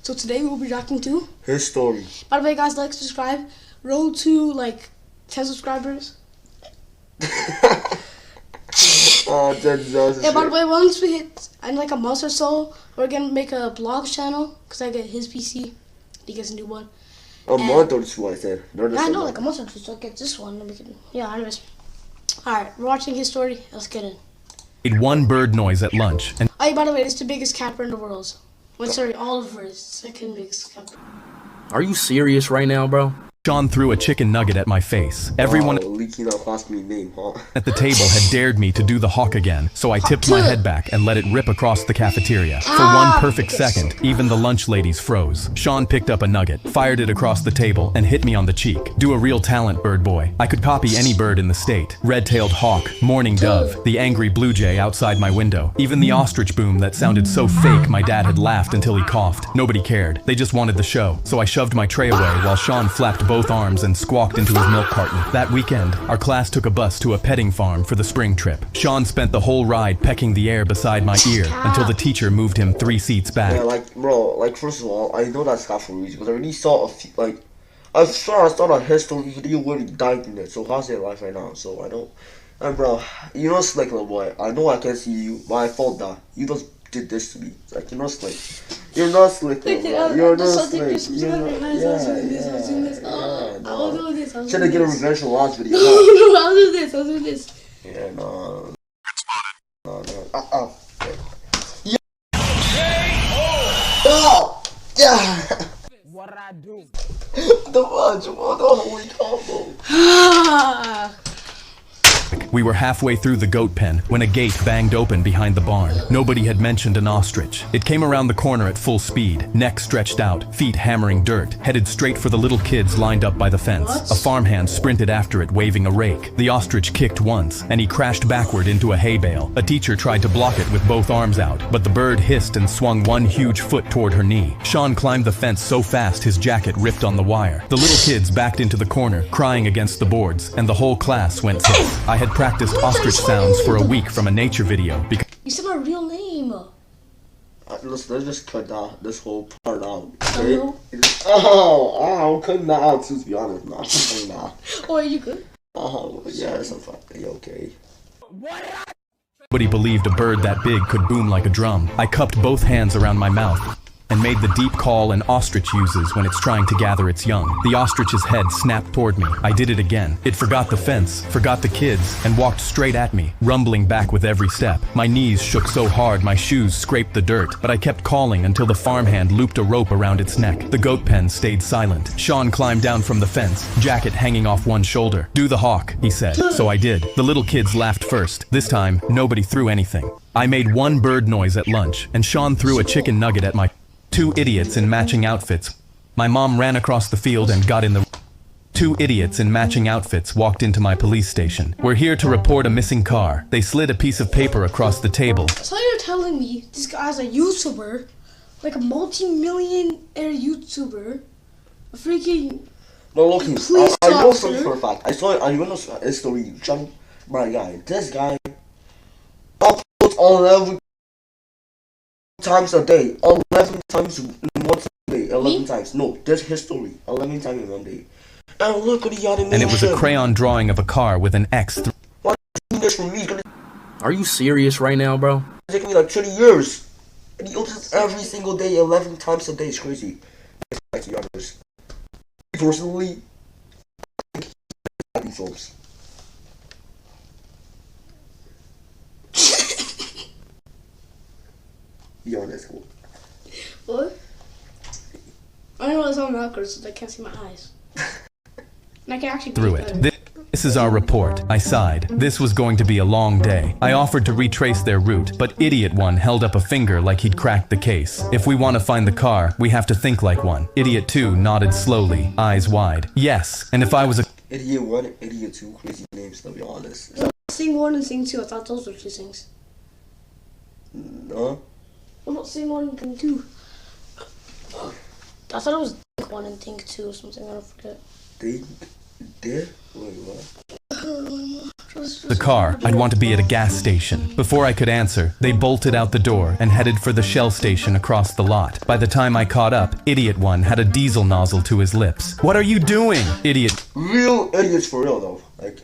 So today we'll be reacting to his story. By the way, guys, like, subscribe. Road to like 10 subscribers. Oh, yeah, by the way, once we hit like a month or so, we're gonna make a blog channel because I get his PC. He gets a new one. A month or two, I said. I know, like a month or two, so I get this one. Yeah, anyways. Alright, we're watching his story. Let's get in. Made one bird noise at lunch and by the way, it's the biggest camper in the world. Well, sorry, Oliver's second biggest camper. Are you serious right now, bro? Sean threw a chicken nugget at my face. Everyone leaking out classmate name, huh? at the table had dared me to do the hawk again, so I tipped my head back and let it rip across the cafeteria. For one perfect second, even the lunch ladies froze. Sean picked up a nugget, fired it across the table, and hit me on the cheek. Do a real talent, bird boy. I could copy any bird in the state. Red-tailed hawk, mourning dove, the angry blue jay outside my window. Even the ostrich boom that sounded so fake my dad had laughed until he coughed. Nobody cared. They just wanted the show. So I shoved my tray away while Sean flapped both arms and squawked into his milk carton. That weekend, our class took a bus to a petting farm for the spring trip. Sean spent the whole ride pecking the air beside my ear until the teacher moved him 3 seats back. Yeah, like, bro, like, first of all, I know that's half a reason, because I already saw a few, like, I saw a history video where he died in it, so how's it life right now? So I don't, and bro, you know, Slick, little boy, I know I can see you, but I thought that you just did this to me. Like, you're not Slick. You're not Slick, little boy. You're not Slick. I'll do this. Should I get a revenge for last video? No, I'll do this. Yeah, no. No. Yeah. What I do? The holy combo. We were halfway through the goat pen when a gate banged open behind the barn. Nobody had mentioned an ostrich. It came around the corner at full speed, neck stretched out, feet hammering dirt, headed straight for the little kids lined up by the fence. A farmhand sprinted after it, waving a rake. The ostrich kicked once, and he crashed backward into a hay bale. A teacher tried to block it with both arms out, but the bird hissed and swung one huge foot toward her knee. Sean climbed the fence so fast his jacket ripped on the wire. The little kids backed into the corner, crying against the boards, and the whole class went sick. I had practiced ostrich sounds for a week from a nature video because you said my real name. Listen, let's just cut this whole part out. Okay? I'm cutting that out too, to be honest. Nah, I'm cutting that out. Oh, are you good? Yes, I'm fine. Okay. nobody believed a bird that big could boom like a drum. I cupped both hands around my mouth and made the deep call an ostrich uses when it's trying to gather its young. The ostrich's head snapped toward me. I did it again. It forgot the fence, forgot the kids, and walked straight at me, rumbling back with every step. My knees shook so hard my shoes scraped the dirt, but I kept calling until the farmhand looped a rope around its neck. The goat pen stayed silent. Sean climbed down from the fence, jacket hanging off one shoulder. "Do the hawk," he said. So I did. The little kids laughed first. This time, nobody threw anything. I made one bird noise at lunch, and Sean threw a chicken nugget at my 2 idiots in matching outfits. My mom ran across the field and got in the... 2 idiots in matching outfits walked into my police station. "We're here to report a missing car." They slid a piece of paper across the table. So you're telling me this guy's a YouTuber, like a multi-millionaire YouTuber, a freaking... No, look, police I know officer. something for a fact. I saw it on your story. My guy, this guy uploads 11 times a day. 11 times in one day. 11 times. No, this history. 11 times in one day. And look at the animation. And it was a crayon drawing of a car with an X. Why this for me? It's gonna Are you serious right now, bro? take me like 20 years. And he uploads every single day, 11 times a day. It's crazy. Like the others. Personally, I think these films. Be honest. What? I know it's on backwards so I can't see my eyes. And I can actually Through it. This is our report. I sighed. This was going to be a long day. I offered to retrace their route, but Idiot 1 held up a finger like he'd cracked the case. If we want to find the car, we have to think like one. Idiot 2 nodded slowly, eyes wide. Yes, and if I was a... Idiot 1 and Idiot 2, crazy names, to be honest. Sing 1 and Sing 2, I thought those were 2 things. No? What about Sing 1 and Sing 2? I thought it was Think 1 and Think 2 or something, I don't forget. They did? Wait, what? the car, I'd want to be at a gas station. Before I could answer, they bolted out the door and headed for the Shell station across the lot. By the time I caught up, Idiot 1 had a diesel nozzle to his lips. What are you doing? Idiot Real idiots for real though. Like,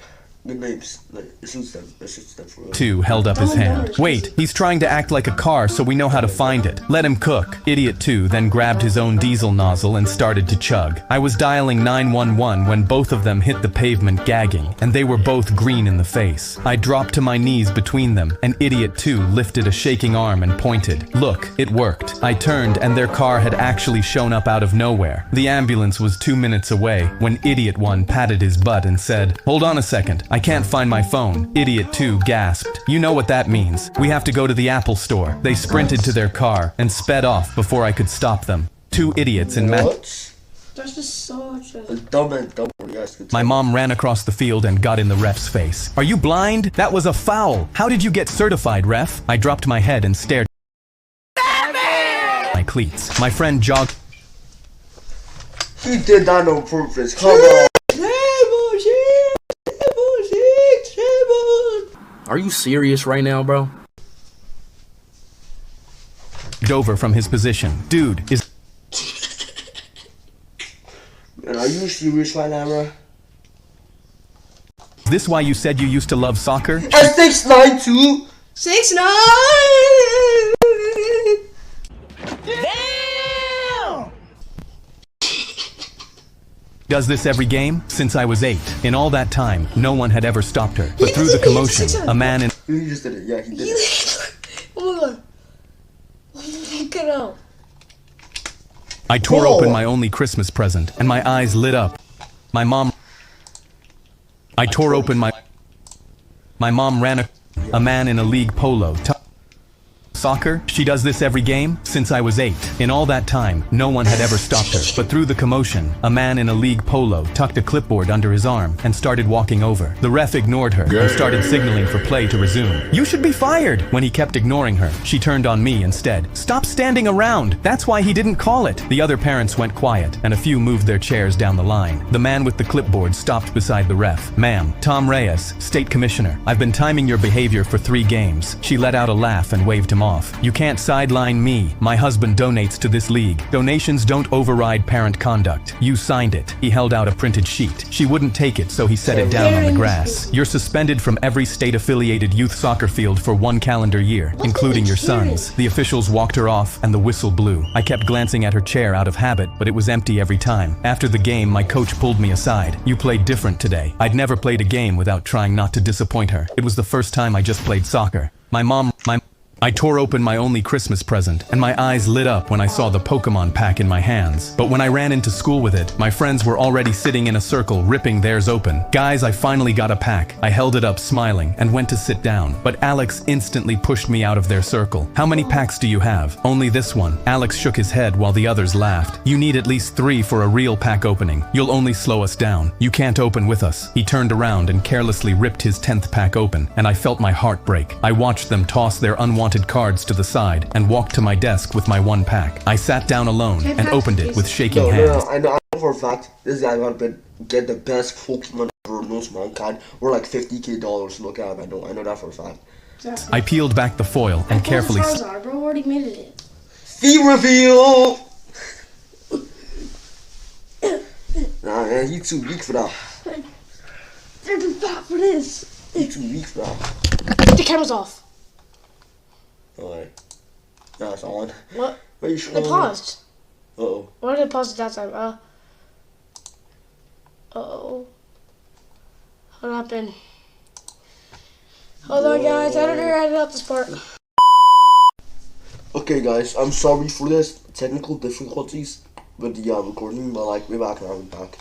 good names. Like, it suits them. It suits them for real. 2 held up his hand. Wait, he's trying to act like a car so we know how to find it. Let him cook. Idiot 2 then grabbed his own diesel nozzle and started to chug. I was dialing 911 when both of them hit the pavement gagging, and they were both green in the face. I dropped to my knees between them, and Idiot 2 lifted a shaking arm and pointed. Look, it worked. I turned and their car had actually shown up out of nowhere. The ambulance was 2 minutes away when Idiot 1 patted his butt and said, "Hold on a second. I can't find my phone." Idiot 2 gasped. You know what that means. We have to go to the Apple store. They sprinted to their car and sped off before I could stop them. 2 idiots in What? That's just such a... Dumb and dumb. Yes, good My mom ran across the field and got in the ref's face. Are you blind? That was a foul. How did you get certified, ref? I dropped my head and stared at my cleats. My friend jogged. He did that on purpose. Come on. Are you serious right now, bro? Over from his position. Dude, is Man, are you serious right now, bro? this why you said you used to love soccer? And 692. 6'9". Does this every game? Since I was 8. In all that time, no one had ever stopped her. But through the commotion, a man in He just did it. Yeah, he did it. Oh my god. Look it out. I tore Whoa. open my only Christmas present, and my eyes lit up. My mom... I tore open my... My mom ran a man in a league polo. Soccer? She does this every game? Since I was 8. In all that time, no one had ever stopped her. But through the commotion, a man in a league polo tucked a clipboard under his arm and started walking over. The ref ignored her and started signaling for play to resume. You should be fired! When he kept ignoring her, she turned on me instead. Stop standing around! That's why he didn't call it! The other parents went quiet, and a few moved their chairs down the line. The man with the clipboard stopped beside the ref. Ma'am, Tom Reyes, State Commissioner. I've been timing your behavior for 3 games. She let out a laugh and waved him off. You can't sideline me. My husband donates to this league. Donations don't override parent conduct. You signed it. He held out a printed sheet. She wouldn't take it, so he set it down on the grass. You're suspended from every state-affiliated youth soccer field for 1 calendar year, including your son's. The officials walked her off, and the whistle blew. I kept glancing at her chair out of habit, but it was empty every time. After the game, my coach pulled me aside. You played different today. I'd never played a game without trying not to disappoint her. It was the first time I just played soccer. I tore open my only Christmas present, and my eyes lit up when I saw the Pokemon pack in my hands. But when I ran into school with it, my friends were already sitting in a circle, ripping theirs open. Guys, I finally got a pack. I held it up, smiling, and went to sit down. But Alex instantly pushed me out of their circle. How many packs do you have? Only this one. Alex shook his head while the others laughed. You need at least 3 for a real pack opening. You'll only slow us down. You can't open with us. He turned around and carelessly ripped his 10th pack open, and I felt my heart break. I watched them toss their unwanted cards to the side and walked to my desk with my 1 pack. I sat down alone and opened it with shaking hands. I know for a fact this guy gonna get the best Pokemon ever known to mankind. We're like $50,000. Look at him. I know that for a fact. Exactly. I peeled back the foil and carefully... Charizard, bro, already made it. Fee reveal! Nah, man, you too weak for that. They're too fat for this. You too weak for that. The camera's off. Alright. Nah, it's on. What? Are you sure? They paused. Uh-oh. Why did they pause at that time? Uh-oh. What happened? Hold on, guys. Editor, edit out this part. Okay, guys, I'm sorry for this. Technical difficulties with the recording, but like, we're back now, we're back.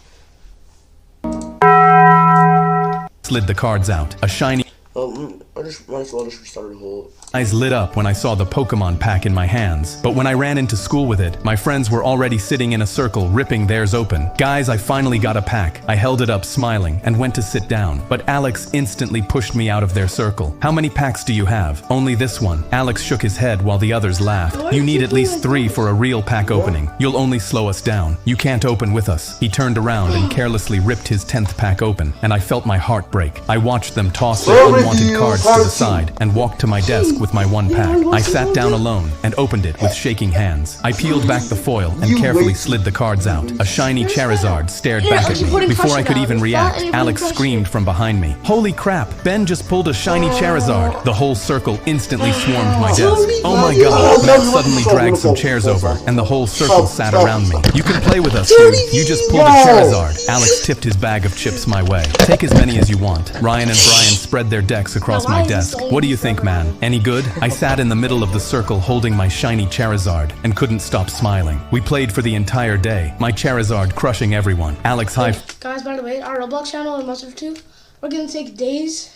Slid the cards out. A shiny... I I just might as well just restart the whole. Eyes lit up when I saw the Pokemon pack in my hands. But when I ran into school with it, my friends were already sitting in a circle ripping theirs open. Guys, I finally got a pack. I held it up smiling and went to sit down. But Alex instantly pushed me out of their circle. How many packs do you have? Only this one. Alex shook his head while the others laughed. You need at least 3 for a real pack opening. You'll only slow us down. You can't open with us. He turned around and carelessly ripped his 10th pack open, and I felt my heart break. I watched them toss their unwanted cards to the side and walked to my desk with my 1 pack. I sat down alone and opened it with shaking hands. I peeled back the foil and carefully slid the cards out. A shiny Charizard stared back at me. Before I could even react, Alex screamed from behind me, "Holy crap, Ben just pulled a shiny Charizard." The whole circle instantly swarmed my desk. Oh my god, Matt suddenly dragged some chairs over and the whole circle sat around me. "You can play with us, dude. You just pulled a Charizard." Alex tipped his bag of chips my way. "Take as many as you want." Ryan and Brian spread their decks across my desk. "What do you think, man? Any good?" I sat in the middle of the circle holding my shiny Charizard and couldn't stop smiling. We played for the entire day, my Charizard crushing everyone. Alex high. Guys, by the way, our Roblox channel in Monster 2, we're gonna take days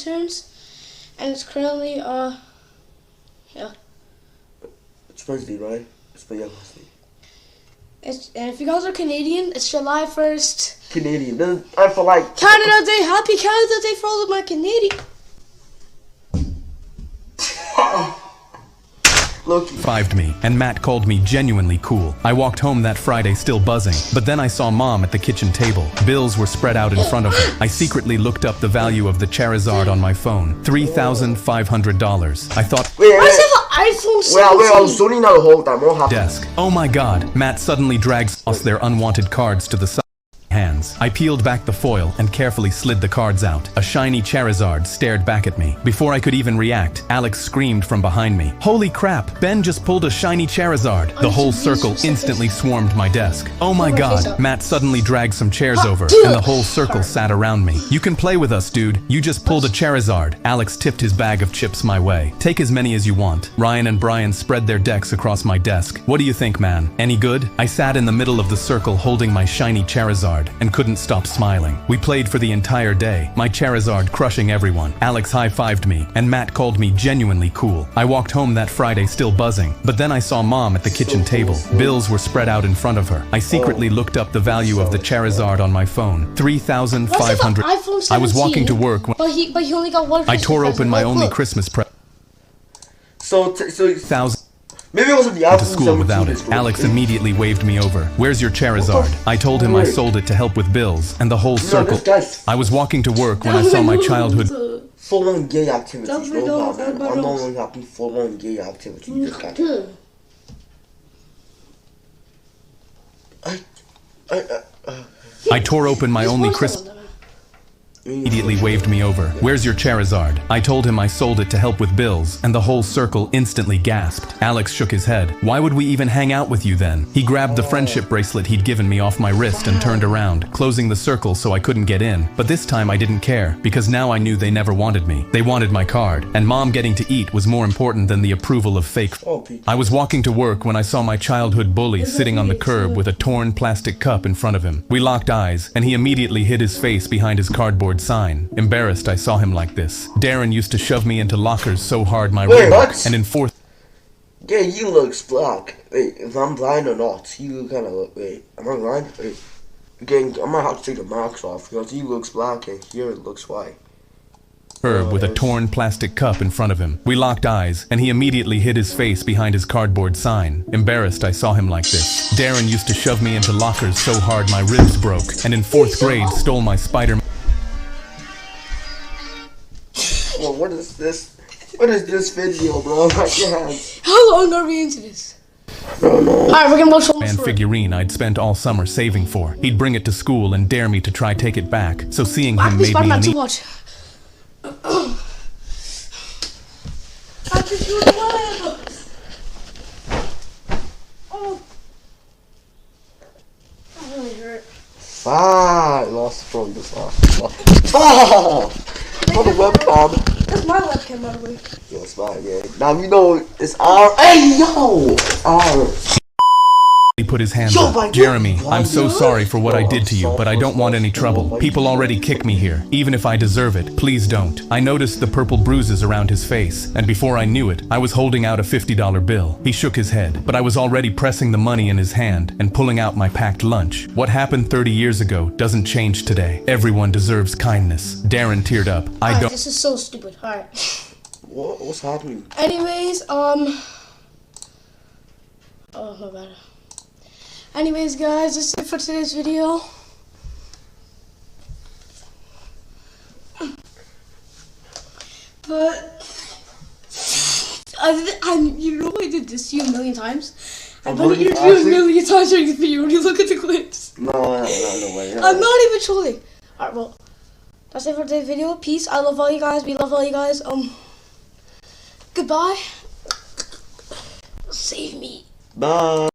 turns, and it's currently yeah. It's Wednesday, right? It's Wednesday. And if you guys are Canadian, it's July 1st. Canadian. Then I feel like Canada Day, happy Canada Day for all of my Canadian. Look. Fived me, and Matt called me genuinely cool. I walked home that Friday still buzzing, but then I saw Mom at the kitchen table. Bills were spread out in front of her. I secretly looked up the value of the Charizard on my phone. $3,500. I thought, Wait, Why does it have an iPhone 17? wait, I was zoning out the whole time. What happened? desk. Oh my god, Matt suddenly drags us their unwanted cards to the side. Hands. I peeled back the foil and carefully slid the cards out. A shiny Charizard stared back at me. Before I could even react, Alex screamed from behind me, "Holy crap, Ben just pulled a shiny Charizard." The whole circle instantly swarmed my desk. Oh my god, Matt suddenly dragged some chairs over and the whole circle sat around me. "You can play with us, dude. You just pulled a Charizard." Alex tipped his bag of chips my way. "Take as many as you want." Ryan and Brian spread their decks across my desk. "What do you think, man? Any good?" I sat in the middle of the circle holding my shiny Charizard and couldn't stop smiling. We played for the entire day, my Charizard crushing everyone. Alex high-fived me, and Matt called me genuinely cool. I walked home that Friday still buzzing, but then I saw Mom at the kitchen table. Bills were spread out in front of her. I secretly looked up the value of the Charizard on my phone. $3,500. I was walking to work when But he only got one. I tore Christmas open present. my Look, only look. Christmas present. So $1,000 maybe it wasn't the to iPhone school without 17, it. Alex immediately waved me over. "Where's your Charizard?" I told him I sold it to help with bills, and the whole circle. this guy's I was walking to work when I saw my childhood full-on gay activities. That's No what problem. it I'm is. not only happy full-on gay activities. This guy. I tore open my only Christmas. Immediately waved me over. "Where's your Charizard?" I told him I sold it to help with bills, and the whole circle instantly gasped. Alex shook his head. "Why would we even hang out with you then?" He grabbed the friendship bracelet he'd given me off my wrist and turned around, closing the circle so I couldn't get in. But this time I didn't care, because now I knew they never wanted me. They wanted my card, and Mom getting to eat was more important than the approval of fake. I was walking to work when I saw my childhood bully sitting on the curb with a torn plastic cup in front of him. We locked eyes, and he immediately hid his face behind his cardboard sign. Embarrassed, I saw him like this. Darren used to shove me into lockers so hard my Wait, ring what? broke, and in fourth Yeah, you looks black. Wait, if I'm blind or not, you kind of look. Wait, am I blind? Wait, again, I might have to take the marks off because he looks black and here it looks white. curb with a torn plastic cup in front of him. We locked eyes, and he immediately hid his face behind his cardboard sign. Embarrassed, I saw him like this. Darren used to shove me into lockers so hard my ribs broke, and in fourth grade stole my Spider-Man. Well, what is this? What is this video, bro? I can't. How long are we into this? I don't know. Alright, we're gonna watch one Man figurine I'd spent all summer saving for. He'd bring it to school and dare me to try take it back, so seeing him made me Spider-Man to uneasy. watch. I just used the web. Oh. That really hurt. Ah, I lost from this last. Ah! Not the webcam. That's my webcam, by the way. Yeah, it's mine, yeah. Now you know it's our. Hey, yo! Our. put his hands Yo, up. my Jeremy, God. I'm so sorry for what I did to you, I'm but I don't want any trouble. sorry. People already kick me here. Even if I deserve it, please don't. I noticed the purple bruises around his face, and before I knew it, I was holding out a $50 bill. He shook his head, but I was already pressing the money in his hand and pulling out my packed lunch. What happened 30 years ago doesn't change today. Everyone deserves kindness. Darren teared up. I Alright, don't. this is so stupid. Alright. What's happening? Anyways, oh my bad. Anyways, guys, that's it for today's video. But you know I did this to you a million times. I've done it to you a million times during this video when you look at the clips. No way. I'm not even trolling. Alright, well, that's it for today's video. Peace. I love all you guys. We love all you guys. Goodbye. Save me. Bye.